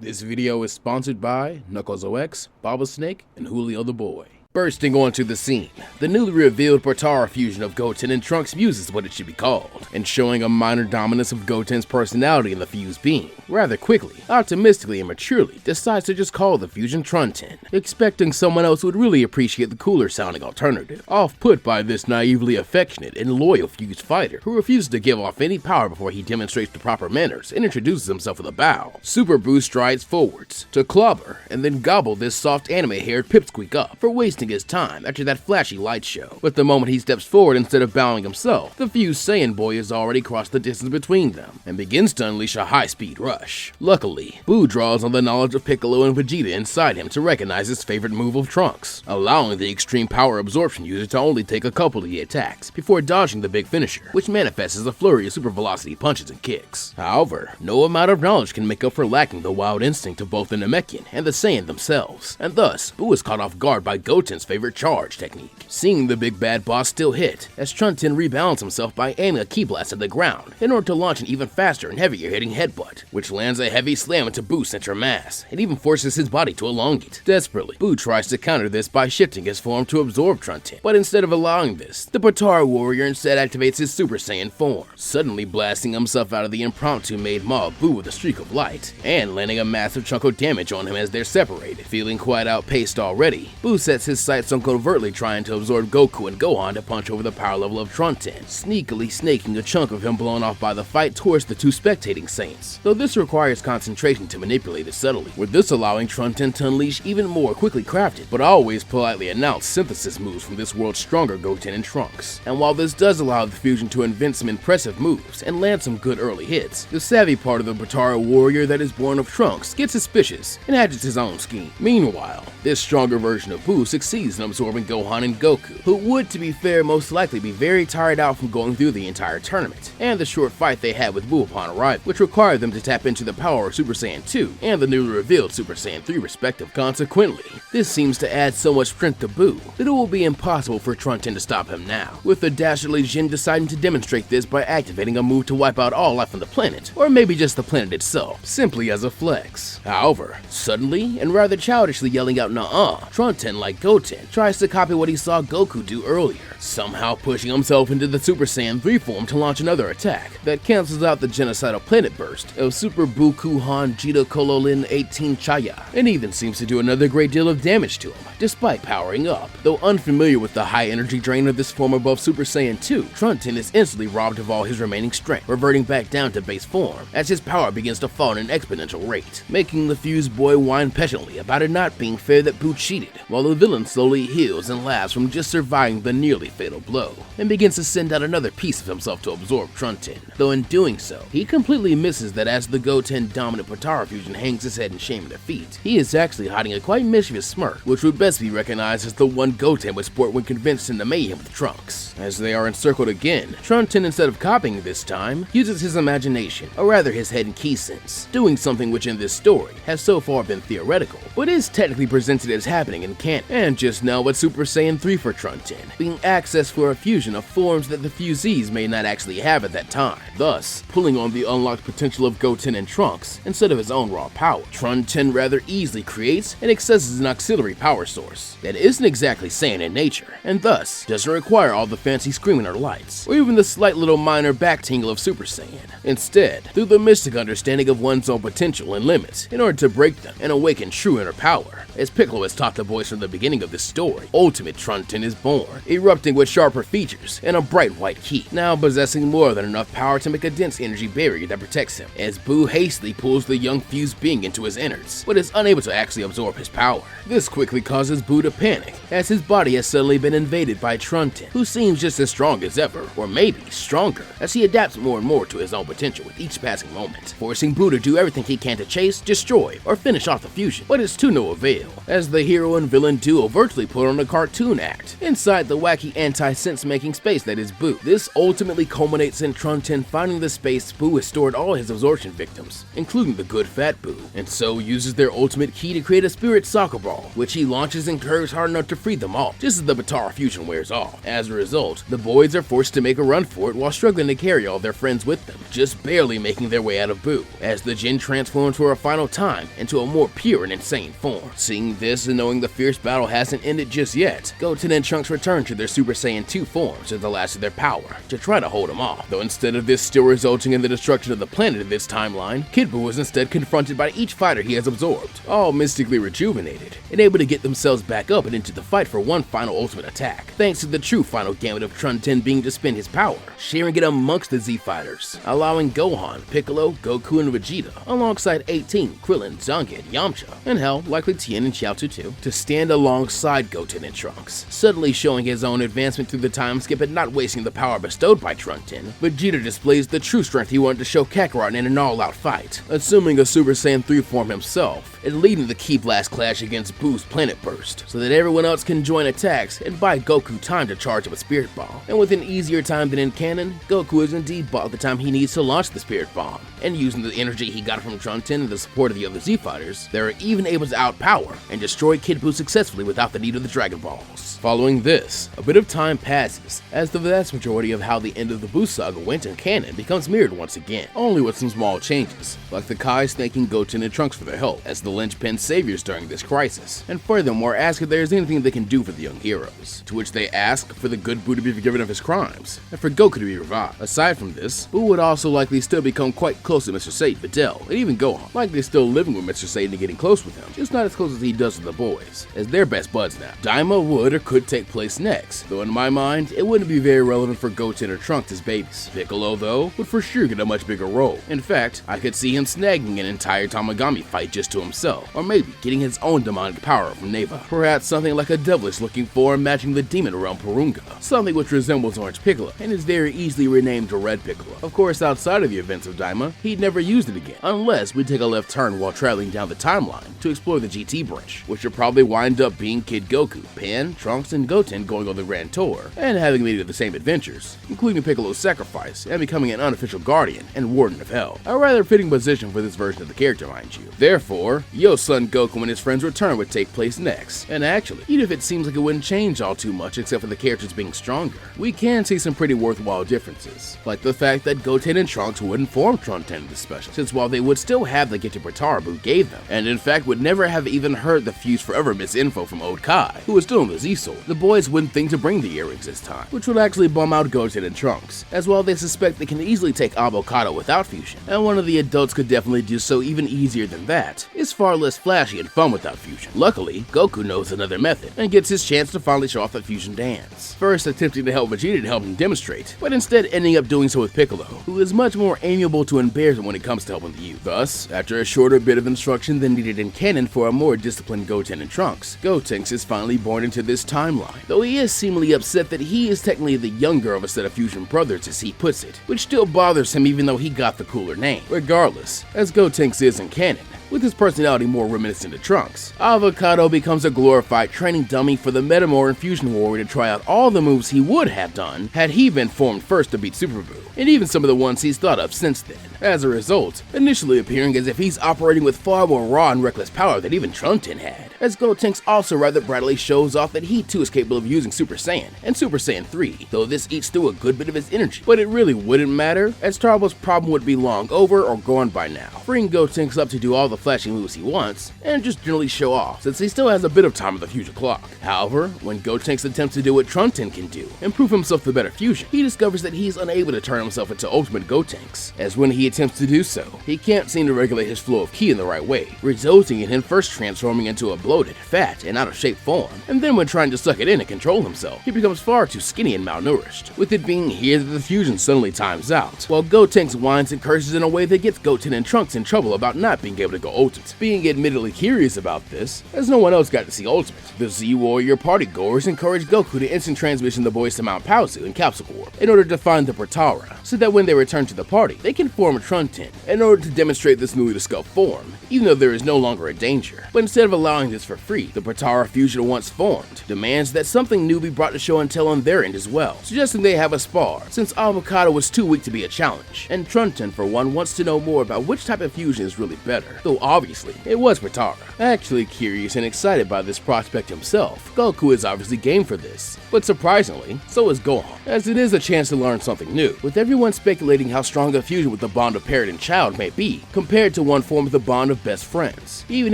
This video is sponsored by KnucklesOX, Baba Snake, and Julio the Boy. Bursting onto the scene, the newly revealed Potara fusion of Goten and Trunks Fuse is what it should be called, and showing a minor dominance of Goten's personality in the fused being. Rather quickly, optimistically and maturely, decides to just call the fusion Trunten, expecting someone else would really appreciate the cooler sounding alternative, off-put by this naively affectionate and loyal fused fighter who refuses to give off any power before he demonstrates the proper manners and introduces himself with a bow. Super Buu strides forwards to clobber and then gobble this soft anime-haired pipsqueak up for wasting his time after that flashy light show. But the moment he steps forward instead of bowing himself, the fused Saiyan boy has already crossed the distance between them and begins to unleash a high-speed rush. Luckily, Buu draws on the knowledge of Piccolo and Vegeta inside him to recognize his favorite move of Trunks, allowing the extreme power absorption user to only take a couple of the attacks before dodging the big finisher, which manifests as a flurry of super velocity punches and kicks. However, no amount of knowledge can make up for lacking the wild instinct of both the Namekian and the Saiyan themselves, and thus Buu is caught off guard by Goten's favorite charge technique. Seeing the big bad boss still hit, as Trunten rebounds himself by aiming a ki blast at the ground in order to launch an even faster and heavier hitting headbutt, which lands a heavy slam into Buu's center mass and even forces his body to elongate. Desperately, Buu tries to counter this by shifting his form to absorb Trunten, but instead of allowing this, the Potara warrior instead activates his Super Saiyan form, suddenly blasting himself out of the impromptu made mob Buu with a streak of light, and landing a massive chunk of damage on him as they're separated. Feeling quite outpaced already, Buu sets his sights on covertly trying to absorb Goku and Gohan to punch over the power level of Trunten, sneakily snaking a chunk of him blown off by the fight towards the two spectating Saiyans, though this requires concentration to manipulate it subtly, with this allowing Trunten to unleash even more quickly crafted, but always politely announced synthesis moves from this world's stronger Goten and Trunks. And while this does allow the fusion to invent some impressive moves and land some good early hits, the savvy part of the Potara warrior that is born of Trunks gets suspicious and hatches his own scheme. Meanwhile, this stronger version of Buu succeeds in absorbing Gohan and Goku, who would, to be fair, most likely be very tired out from going through the entire tournament, and the short fight they had with Buu upon arrival, which required them to tap into the power of Super Saiyan 2 and the newly revealed Super Saiyan 3 respective. Consequently, this seems to add so much strength to Buu that it will be impossible for Trunten to stop him now, with the dastardly Jin deciding to demonstrate this by activating a move to wipe out all life on the planet, or maybe just the planet itself, simply as a flex. However, suddenly, and rather childishly yelling out "Nuh-uh," Trunten, like Goten, tries to copy what he saw Goku do earlier, somehow pushing himself into the Super Saiyan 3 form to launch another attack that cancels out the genocidal planet burst of Super Buu Kuhan Jita Kololin 18 Chaya, and even seems to do another great deal of damage to him, despite powering up. Though unfamiliar with the high energy drain of this form above Super Saiyan 2, Trunten is instantly robbed of all his remaining strength, reverting back down to base form as his power begins to fall at an exponential rate, making the fused boy whine petulantly about it not being fair that Buu cheated, while the villain slowly heals and laughs from just surviving the nearly fatal blow, and begins to send out another piece of himself to absorb Trunten, though in doing so, he completely misses that as the Goten dominant Potara fusion hangs his head in shame and defeat, he is actually hiding a quite mischievous smirk, which would best be recognized as the one Goten would sport when convinced into mayhem with Trunks. As they are encircled again, Trunten, instead of copying this time, uses his imagination, or rather his head and ki sense, doing something which in this story has so far been theoretical, but is technically presented as happening in canon, and just now with Super Saiyan 3 for Trunten, being access for a fusion of forms that the fusees may not actually have at that time, thus pulling on the unlocked potential of Goten and Trunks instead of his own raw power. Trunten rather easily creates and accesses an auxiliary power source that isn't exactly Saiyan in nature, and thus doesn't require all the fancy screaming or lights, or even the slight little minor back tingle of Super Saiyan. Instead, through the mystic understanding of one's own potential and limits in order to break them and awaken true inner power. As Piccolo has taught the boys from the beginning of this story, ultimate Trunten is born, erupting with sharper features and a bright white ki, now possessing more than enough power to make a dense energy barrier that protects him, as Buu hastily pulls the young fused being into his innards, but is unable to actually absorb his power. This quickly causes Buu to panic, as his body has suddenly been invaded by Trunten, who seems just as strong as ever, or maybe stronger, as he adapts more and more to his own potential with each passing moment, forcing Buu to do everything he can to chase, destroy, or finish off the fusion, but it's to no avail, as the hero and villain duo virtually put on a cartoon act inside the wacky anti-sense making space that is Buu. This ultimately culminates in Trunten finding the space Buu has stored all his absorption victims, including the good fat Buu, and so uses their ultimate key to create a spirit soccer ball, which he launches and curves hard enough to free them all, just as the Potara fusion wears off. As a result, the boys are forced to make a run for it while struggling to carry all their friends with them, just barely making their way out of Buu, as the Jin transforms for a final time into a more pure and insane form. Seeing this and knowing the fierce battle hasn't ended just yet, Goten and Trunks return to their Super Saiyan 2 forms at the last of their power to try to hold him off, though instead of this still resulting in the destruction of the planet in this timeline, Kid Buu is instead confronted by each fighter he has absorbed, all mystically rejuvenated, and able to get themselves back up and into the fight for one final ultimate attack, thanks to the true final gambit of Trunten being to spend his power, sharing it amongst the Z fighters, allowing Gohan, Piccolo, Goku, and Vegeta, alongside 18, Krillin, Zangief, Yamcha, and hell, likely Tien and Chiaotzu too, to stand alongside Goten and Trunks, suddenly showing his own advancement through the time skip and not wasting the power bestowed by Trunten. Vegeta displays the true strength he wanted to show Kakarot in an all-out fight, assuming a Super Saiyan 3 form himself, and leading the Ki Blast clash against Buu's Planet Burst, so that everyone else can join attacks and buy Goku time to charge up a Spirit Bomb. And with an easier time than in canon, Goku is indeed bought the time he needs to launch the Spirit Bomb, and using the energy he got from Trunten and the support of the other Z fighters, they're even able to outpower and destroy Kid Buu successfully without the need of the Dragon Balls. Following this, a bit of time passes, as the vast majority of how the end of the Buu saga went in canon becomes mirrored once again, only with some small changes, like the Kais thanking Goten and Trunks for their help as the linchpin saviors during this crisis, and furthermore ask if there is anything they can do for the young heroes, to which they ask for the good Buu to be forgiven of his crimes, and for Goku to be revived. Aside from this, Buu would also likely still become quite close to Mr. Satan, Videl, and even Gohan, likely still living with Mr. Satan and getting close with him, just not as close as he does with the boys, as they're best buds now. Daima would or could take place next, though in my mind, it wouldn't be very relevant for Goten or Trunks as babies. Piccolo, though, would for sure get a much bigger role. In fact, I could see him snagging an entire Tamagami fight just to himself, or maybe getting his own demonic power from Neva. Perhaps something like a devilish looking form matching the demon realm Porunga, something which resembles Orange Piccolo, and is very easily renamed to Red Piccolo. Of course, outside of the events of Daima, he'd never used it again, unless we take a left turn while traveling down the timeline to explore the GT branch, which would probably wind up being Kid Goku, Pan, Trunks, and Goten going on the Grand Tour, and having many of the same adventures, including Piccolo's sacrifice and becoming an unofficial guardian and warden of hell. A rather fitting position for this version of the character, mind you. Therefore, Yo's son Goku and his friends' return would take place next, and actually, even if it seems like it wouldn't change all too much except for the characters being stronger, we can see some pretty worthwhile differences, like the fact that Goten and Trunks wouldn't form Trunten in this special, since while they would still have the gift of Potara Buu gave them, and in fact would never have even heard the Fuse Forever misinfo from Old Kai, who was still in the Z-Sword, the boys wouldn't think to bring the earrings this time, which would actually bum out Goten and Trunks, as while they suspect they can easily take Avocado without fusion, and one of the adults could definitely do so even easier than that, is far less flashy and fun without fusion. Luckily, Goku knows another method, and gets his chance to finally show off the fusion dance, first attempting to help Vegeta to help him demonstrate, but instead ending up doing so with Piccolo, who is much more amiable to embarrassment when it comes to helping the youth. Thus, after a shorter bit of instruction than needed in canon for a more disciplined Goten and Trunks, Gotenks is finally born into this timeline, though he is seemingly upset that he is technically the younger of a set of fusion brothers as he puts it, which still bothers him even though he got the cooler name. Regardless, as Gotenks is in canon, with his personality more reminiscent of Trunks, Avocado becomes a glorified training dummy for the Metamor and Fusion Warrior to try out all the moves he would have done had he been formed first to beat Super Buu, and even some of the ones he's thought of since then. As a result, initially appearing as if he's operating with far more raw and reckless power than even Trunten had, as Gotenks also rather brightly shows off that he too is capable of using Super Saiyan and Super Saiyan 3, though this eats through a good bit of his energy. But it really wouldn't matter, as Turbo's problem would be long over or gone by now, freeing Gotenks up to do all the flashy moves he wants, and just generally show off, since he still has a bit of time on the fusion clock. However, when Gotenks attempts to do what Trunten can do, and prove himself the better fusion, he discovers that he's unable to turn himself into Ultimate Gotenks, as when he attempts to do so, he can't seem to regulate his flow of ki in the right way, resulting in him first transforming into a bloated, fat, and out-of-shape form, and then when trying to suck it in and control himself, he becomes far too skinny and malnourished, with it being here that the fusion suddenly times out, while Gotenks whines and curses in a way that gets Goten and Trunks in trouble about not being able to go physical Ultimate. Being admittedly curious about this, as no one else got to see Ultimate, the Z Warrior party goers encouraged Goku to instant transmission the boys to Mount Paozu in Capsule Corp in order to find the Potara, so that when they return to the party, they can form a Trunten in order to demonstrate this newly discovered form, even though there is no longer a danger. But instead of allowing this for free, the Potara fusion once formed demands that something new be brought to show and tell on their end as well, suggesting they have a spar, since Avocado was too weak to be a challenge, and Trunten for one wants to know more about which type of fusion is really better, though obviously it was Potara. Actually curious and excited by this prospect himself, Goku is obviously game for this, but surprisingly, so is Gohan, as it is a chance to learn something new, with everyone speculating how strong a fusion with the bond of parent and child may be, compared to one form of the bond of best friends, even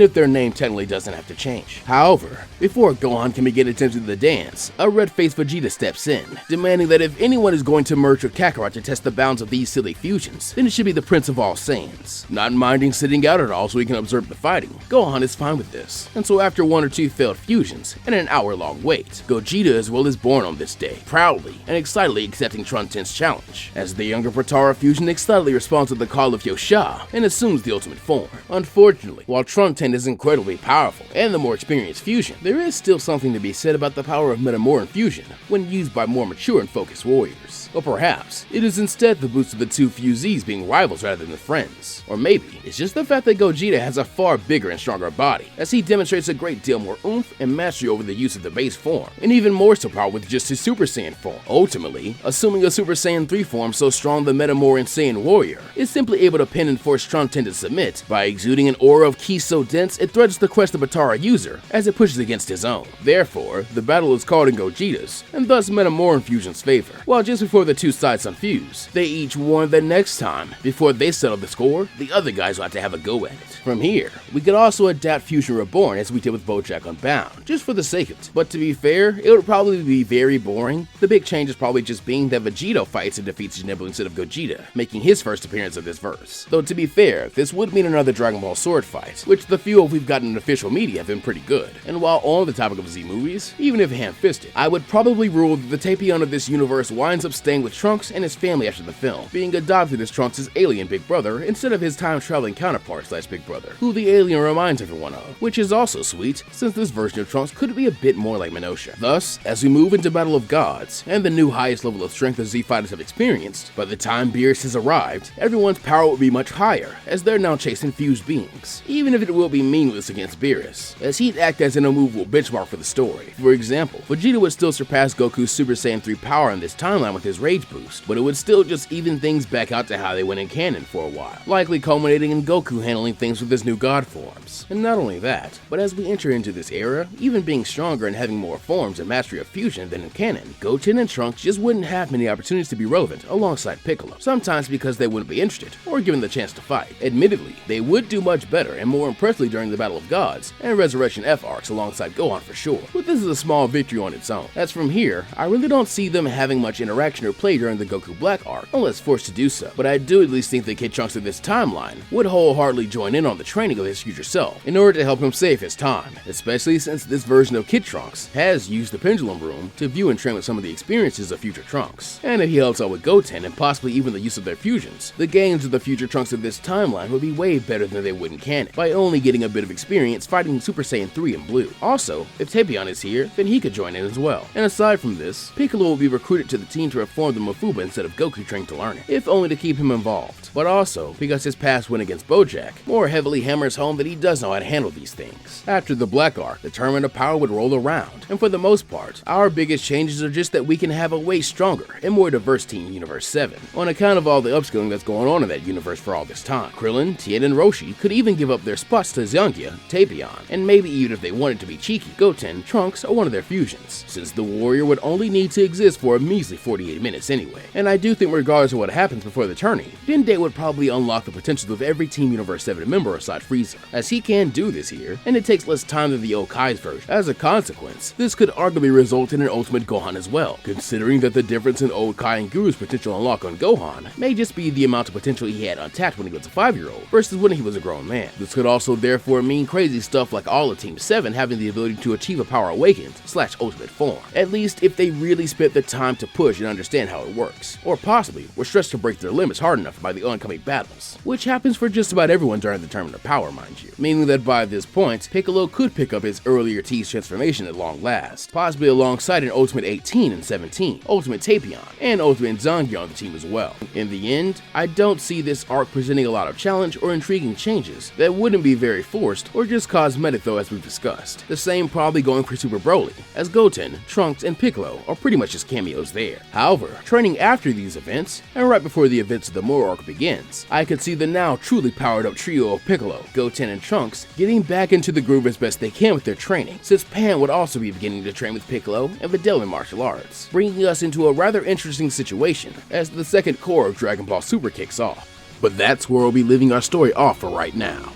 if their name technically doesn't have to change. However, before Gohan can begin attempting the dance, a red-faced Vegeta steps in, demanding that if anyone is going to merge with Kakarot to test the bounds of these silly fusions, then it should be the Prince of All Saiyans. Not minding sitting out at all so he can observe the fighting, Gohan is fine with this, and so after 1 or 2 failed fusions and an hour-long wait, Gogeta as well is born on this day, proudly and excitedly accepting Trunten's challenge, as the younger Potara fusion excitedly responds to the call of Yosha and assumes the ultimate form. Unfortunately, while Trunten is incredibly powerful and the more experienced fusion, there is still something to be said about the power of Metamor fusion when used by more mature and focused warriors. Or perhaps, it is instead the boost of the two fusees being rivals rather than friends. Or maybe, it's just the fact that Gogeta has a far bigger and stronger body, as he demonstrates a great deal more oomph and mastery over the use of the base form, and even more so power with just his Super Saiyan form. Ultimately, assuming a Super Saiyan 3 form so strong the Metamor and Saiyan warrior is simply able to pin and force Trunten to submit by exuding an aura of ki so dense it threatens to crush the Potara user as it pushes against his own. Therefore, the battle is called in Gogeta's, and thus Metamor in Fusion's favor. While just before the two sides unfuse, they each warn that next time, before they settle the score, the other guys will have to have a go at it. From here, we could also adapt Fusion Reborn as we did with BoJack Unbound, just for the sake of it. But to be fair, it would probably be very boring. The big change is probably just being that Vegito fights and defeats Jinbei instead of Gogeta, making his first appearance of this verse. Though to be fair, this would mean another Dragon Ball sword fight, which the few we've gotten in official media have been pretty good. And while on the topic of Z movies, even if ham-fisted, I would probably rule that the Tapion of this universe winds up staying with Trunks and his family after the film, being adopted as Trunks' alien big brother instead of his time-traveling counterpart / big brother, who the alien reminds everyone of, which is also sweet, since this version of Trunks could be a bit more like Minosha. Thus, as we move into Battle of Gods, and the new highest level of strength the Z fighters have experienced, by the time Beerus has arrived, everyone's power will be much higher, as they're now chasing fused beings, even if it will be meaningless against Beerus, as he'd act as an immovable benchmark for the story. For example, Vegeta would still surpass Goku's Super Saiyan 3 power in this timeline with his Rage boost, but it would still just even things back out to how they went in canon for a while, likely culminating in Goku handling things with his new god forms. And not only that, but as we enter into this era, even being stronger and having more forms and mastery of fusion than in canon, Goten and Trunks just wouldn't have many opportunities to be relevant alongside Piccolo, sometimes because they wouldn't be interested or given the chance to fight. Admittedly, they would do much better and more impressively during the Battle of Gods and Resurrection F arcs alongside Gohan for sure, but this is a small victory on its own. As from here, I really don't see them having much interaction or play during the Goku Black arc, unless forced to do so, but I do at least think that Kid Trunks of this timeline would wholeheartedly join in on the training of his future self in order to help him save his time, especially since this version of Kid Trunks has used the Pendulum Room to view and train with some of the experiences of future Trunks. And if he helps out with Goten and possibly even the use of their fusions, the gains of the future Trunks of this timeline would be way better than they would in canon, by only getting a bit of experience fighting Super Saiyan 3 in blue. Also, if Tapion is here, then he could join in as well. And aside from this, Piccolo will be recruited to the team to reform the Mafuba instead of Goku trained to learn it, if only to keep him involved. But also, because his past win against BoJack more heavily hammers home that he does know how to handle these things. After the Black Arc, the tournament of power would roll around, and for the most part, our biggest changes are just that we can have a way stronger and more diverse team in Universe 7, on account of all the upskilling that's going on in that universe for all this time. Krillin, Tien, and Roshi could even give up their spots to Zyongia, Tapion, and maybe even if they wanted to be cheeky, Goten, Trunks, or one of their fusions, since the warrior would only need to exist for a measly 48 minutes anyway. And I do think regardless of what happens before the tourney, Dende would probably unlock the potential of every Team Universe 7 member aside Frieza, as he can do this here, and it takes less time than the Okai's version. As a consequence, this could arguably result in an Ultimate Gohan as well, considering that the difference in Old Kai and Guru's potential unlock on Gohan may just be the amount of potential he had untapped when he was a 5-year-old versus when he was a grown man. This could also therefore mean crazy stuff like all of Team 7 having the ability to achieve a Power Awakened / Ultimate form, at least if they really spent the time to push and understand how it works, or possibly were stressed to break their limits hard enough by the oncoming battles, which happens for just about everyone during determine the power, mind you, meaning that by this point, Piccolo could pick up his earlier T's transformation at long last, possibly alongside an Ultimate 18 and 17, Ultimate Tapion, and Ultimate Zangief on the team as well. In the end, I don't see this arc presenting a lot of challenge or intriguing changes that wouldn't be very forced or just cosmetic though, as we've discussed. The same probably going for Super Broly, as Goten, Trunks, and Piccolo are pretty much just cameos there. However, training after these events, and right before the events of the Moro arc begins, I could see the now truly powered up trio of Piccolo, Goten, and Trunks getting back into the groove as best they can with their training, since Pan would also be beginning to train with Piccolo and Videl in martial arts, bringing us into a rather interesting situation as the second cour of Dragon Ball Super kicks off. But that's where we'll be leaving our story off for right now.